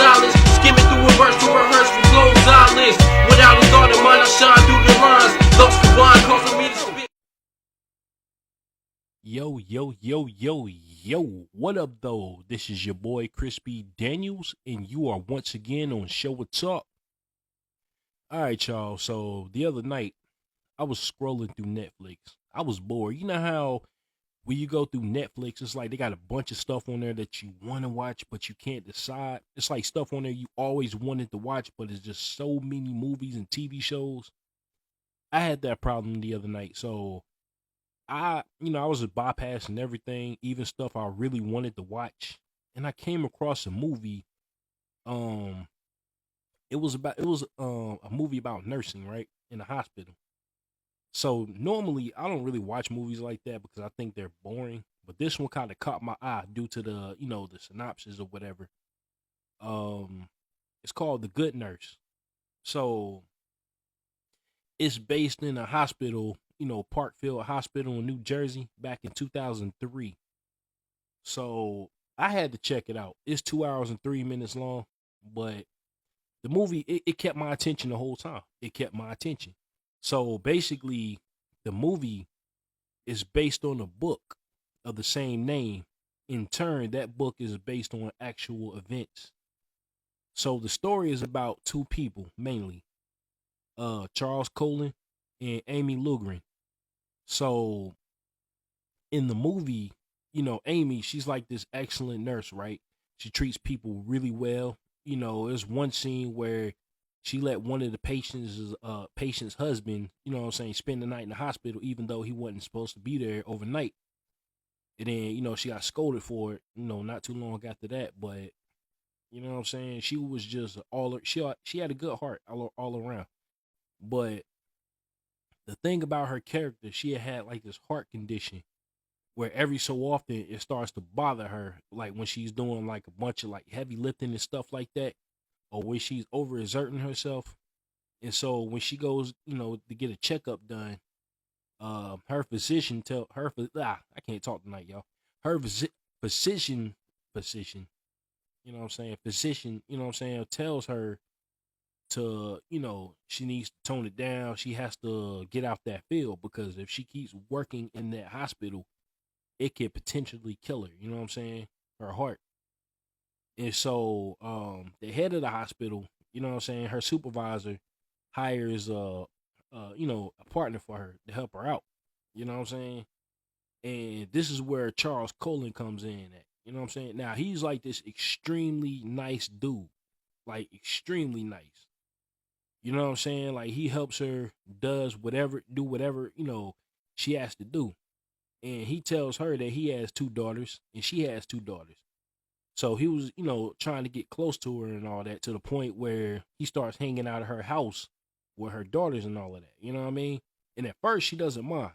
silence. Skimming through a verse to rehearse for flows eyeless. Without a thought in mind, I shine through the lines. Thoughts combined, causing me to spit. Yo, yo, yo, yo, yo. What up, though? This is your boy, Crispy Daniels, and you are once again on ShowNTalk. All right, y'all. So, the other night, I was scrolling through Netflix. I was bored. You know how when you go through Netflix, it's like they got a bunch of stuff on there that you want to watch, but you can't decide. It's like stuff on there you always wanted to watch, but it's just so many movies and TV shows. I had that problem the other night. So, I was just bypassing everything, even stuff I really wanted to watch. And I came across a movie. Um, it was a movie about nursing, right? In a hospital. So normally I don't really watch movies like that because I think they're boring. But this one kind of caught my eye due to the synopsis or whatever. Um, it's called The Good Nurse. So it's based in a hospital, Parkfield Hospital in New Jersey back in 2003. So I had to check it out. It's 2 hours and 3 minutes long, but the movie, it kept my attention the whole time. It kept my attention. So basically, the movie is based on a book of the same name. In turn, that book is based on actual events. So the story is about two people mainly, Charles Colin and Amy Lugren. So in the movie, Amy, she's like this excellent nurse, right? She treats people really well. There's one scene where she let one of the patient's husband, spend the night in the hospital, even though he wasn't supposed to be there overnight. And then, she got scolded for it, not too long after that. But she was just she had a good heart all around. But the thing about her character, she had like this heart condition where every so often it starts to bother her, like when she's doing like a bunch of like heavy lifting and stuff like that, or when she's overexerting herself. And so when she goes, to get a checkup done, her physician tell her, I can't talk tonight, y'all. Her physician, physician, tells her to, she needs to tone it down. She has to get out that field because if she keeps working in that hospital, it could potentially kill her. You know what I'm saying? Her heart. And so, the head of the hospital, her supervisor hires a partner for her to help her out. You know what I'm saying? And this is where Charles Colin comes in at. You know what I'm saying? Now he's like this extremely nice dude. Like extremely nice. You know what I'm saying? Like he helps her, do whatever, she has to do. And he tells her that he has two daughters and she has two daughters. So he was, trying to get close to her and all that to the point where he starts hanging out of her house with her daughters and all of that. You know what I mean? And at first she doesn't mind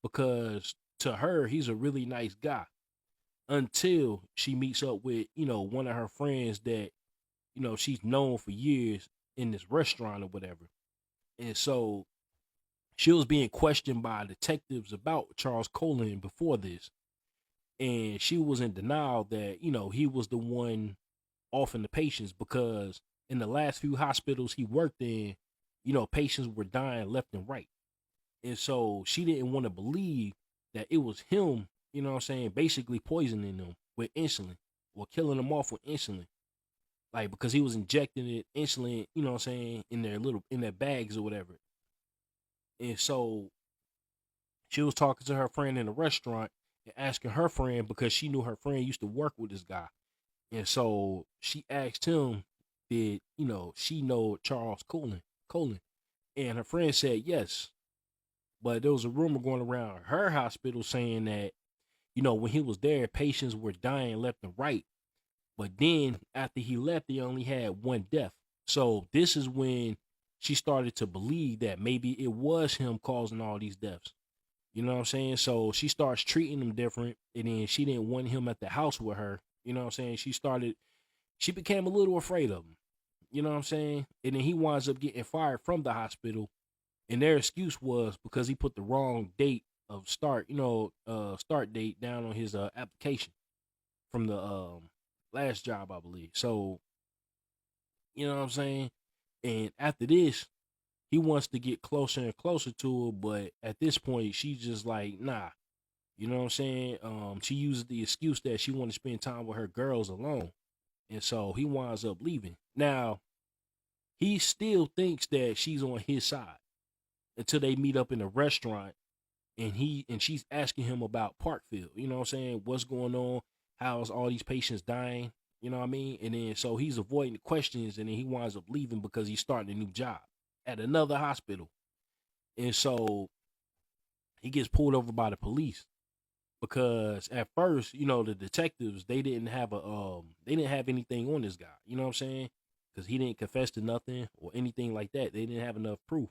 because to her, he's a really nice guy until she meets up with, one of her friends that, she's known for years in this restaurant or whatever. And so she was being questioned by detectives about Charles Colin before this. And she was in denial that, he was the one offing the patients because in the last few hospitals he worked in, patients were dying left and right. And so she didn't want to believe that it was him, basically poisoning them with insulin or killing them off with insulin. Like because he was injecting it insulin, in their bags or whatever. And so she was talking to her friend in the restaurant and asking her friend because she knew her friend used to work with this guy. And so she asked him, did, she know Charles Colin? And her friend said yes. But there was a rumor going around her hospital saying that, when he was there, patients were dying left and right. But then after he left, they only had one death. So this is when she started to believe that maybe it was him causing all these deaths. You know what I'm saying? So she starts treating him different. And then she didn't want him at the house with her. You know what I'm saying? She became a little afraid of him. You know what I'm saying? And then he winds up getting fired from the hospital. And their excuse was because he put the wrong date of start date down on his application from the last job, I believe. So You know what I'm saying? And after this, he wants to get closer and closer to her, but at this point, she's just like, nah. You know what I'm saying? She uses the excuse that she want to spend time with her girls alone. And so he winds up leaving. Now, he still thinks that she's on his side until they meet up in a restaurant and she's asking him about Parkfield. You know what I'm saying? What's going on? How's all these patients dying? You know what I mean? And then so he's avoiding the questions, and then he winds up leaving because he's starting a new job at another hospital. And so he gets pulled over by the police because at first, you know, the detectives, they didn't have anything on this guy. You know what I'm saying? Because he didn't confess to nothing or anything like that. They didn't have enough proof.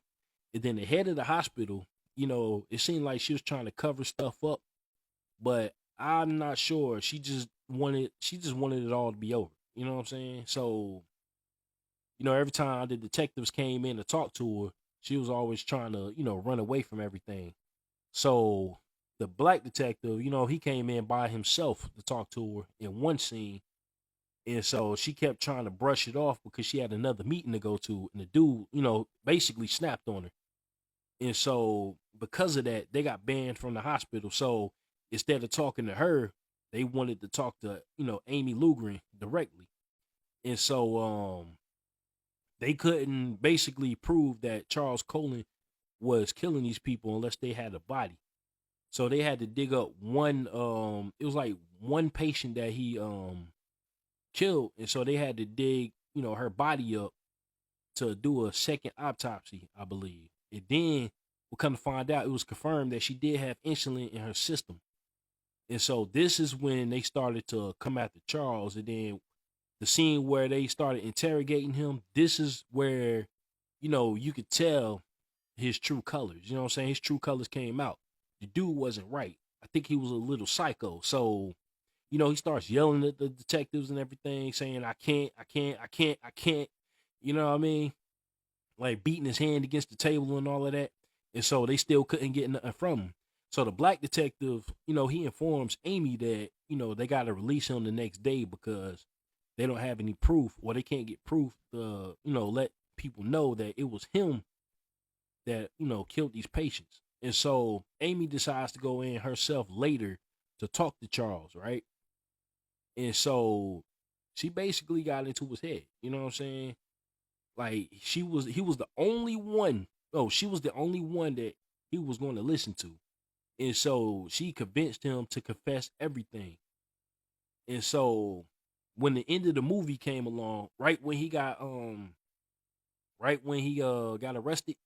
And then the head of the hospital, you know, it seemed like she was trying to cover stuff up, but I'm not sure. She just wanted it all to be over. You know what I'm saying? So, you know, every time the detectives came in to talk to her, she was always trying to, you know, run away from everything. So the black detective, you know, he came in by himself to talk to her in one scene. And so she kept trying to brush it off because she had another meeting to go to. And the dude, you know, basically snapped on her. And so because of that, they got banned from the hospital. So instead of talking to her, they wanted to talk to, you know, Amy Lugren directly. And so they couldn't basically prove that Charles Colin was killing these people unless they had a body. So they had to dig up one, it was like one patient that he killed. And so they had to dig, you know, her body up to do a second autopsy, I believe. And then we come to find out, it was confirmed that she did have insulin in her system. And so this is when they started to come after Charles. And then the scene where they started interrogating him, this is where, you know, you could tell his true colors. You know what I'm saying? His true colors came out. The dude wasn't right. I think he was a little psycho. So, you know, he starts yelling at the detectives and everything, saying, I can't. You know what I mean? Like beating his hand against the table and all of that. And so they still couldn't get nothing from him. So the black detective, you know, he informs Amy that, you know, they got to release him the next day because they don't have any proof, or they can't get proof to, you know, let people know that it was him that, you know, killed these patients. And so Amy decides to go in herself later to talk to Charles, right? And so she basically got into his head. You know what I'm saying? Like he was the only one. Oh, she was the only one that he was going to listen to. And so she convinced him to confess everything. And so when the end of the movie came along, right when he got arrested,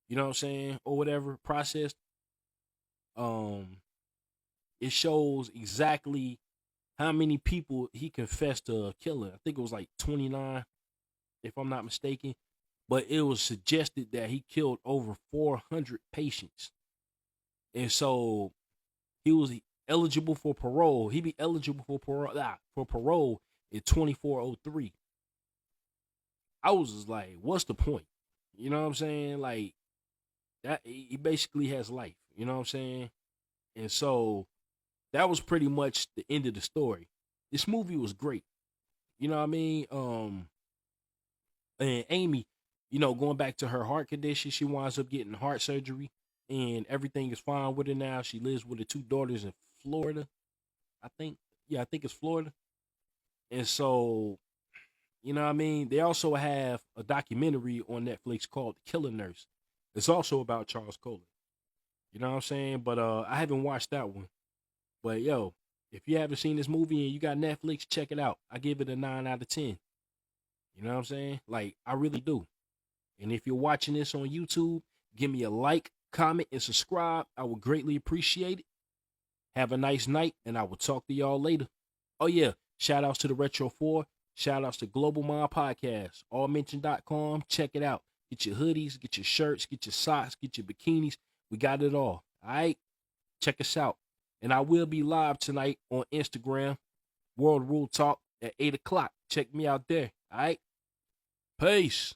you know what I'm saying, or whatever, processed, it shows exactly how many people he confessed to killing. I think it was like 29, if I'm not mistaken. But it was suggested that he killed over 400 patients. And so he was eligible for parole. He'd be eligible for parole in 2403. I was just like, what's the point? You know what I'm saying? Like, that he basically has life. You know what I'm saying? And so that was pretty much the end of the story. This movie was great. You know what I mean? And Amy, you know, going back to her heart condition, she winds up getting heart surgery and everything is fine with her now. She lives with her 2 daughters in Florida, I think. Yeah, I think it's Florida. And so, you know what I mean? They also have a documentary on Netflix called The Killer Nurse. It's also about Charles Colin. You know what I'm saying? But I haven't watched that one. But yo, if you haven't seen this movie and you got Netflix, check it out. I give it a 9 out of 10. You know what I'm saying? Like, I really do. And if you're watching this on YouTube, give me a like, comment, and subscribe. I would greatly appreciate it. Have a nice night, and I will talk to y'all later. Oh, yeah. Shout outs to the Retro 4. Shout outs to Global Mind Podcast. Allmention.com. Check it out. Get your hoodies, get your shirts, get your socks, get your bikinis. We got it all. All right? Check us out. And I will be live tonight on Instagram, World Rule Talk, at 8 o'clock. Check me out there. All right? Peace.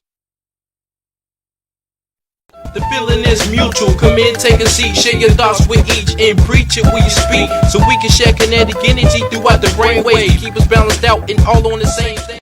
The feeling is mutual. Come in, take a seat, share your thoughts with each, and preach it when you speak, so we can share kinetic energy throughout the brainwave. Keep us balanced out and all on the same thing.